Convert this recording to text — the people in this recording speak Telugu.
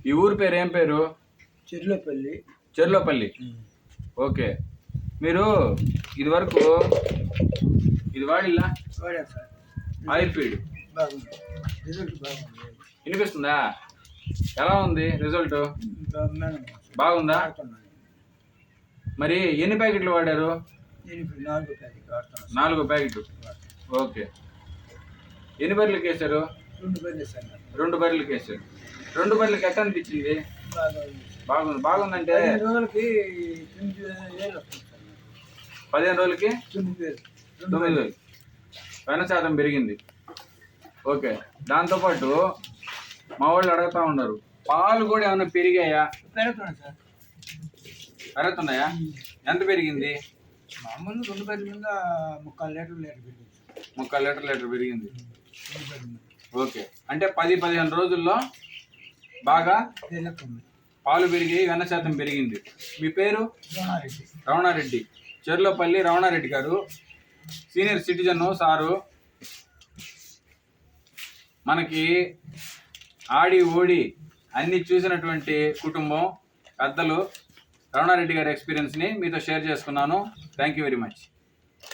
ఈ ఊరు పేరు ఏం పేరు? చెర్లోపల్లి. చెర్లోపల్లి. ఓకే. మీరు ఇది వరకు ఇది వాడిలా ఆయిల్ ఫీడ్ వినిపిస్తుందా? ఎలా ఉంది రిజల్ట్? బాగుందా? మరి ఎన్ని ప్యాకెట్లు వాడారు? 4 ప్యాకెట్లు. ఓకే. ఎన్ని బర్రెలకు వేసారు? 2 బర్రెలకు వేసారు. 2 బర్రెలకు ఎట్లా అనిపించింది? బాగుంది. బాగుందంటే 15 రోజులకి 9,000 వెన్న శాతం పెరిగింది. ఓకే. దాంతోపాటు మా వాళ్ళు అడుగుతా ఉన్నారు, పాలు కూడా ఏమైనా పెరిగాయా? పెరుగుతున్నాయా? ఎంత పెరిగింది? మామూలు 2 బర్రెల కింద 3/4 లీటర్ పెరిగింది. ఓకే. అంటే 10-15 రోజుల్లో బాగా పాలు పెరిగి వెన్న శాతం పెరిగింది. మీ పేరు? రమణారెడ్డి. చెర్లోపల్లి రమణారెడ్డి గారు, సీనియర్ సిటిజన్ సారు. మనకి ఆడి ఓడి అన్ని చూసినటువంటి కుటుంబం, పెద్దలు. రమణారెడ్డి గారి ఎక్స్పీరియన్స్ని మీతో షేర్ చేసుకున్నాను. Thank you very much.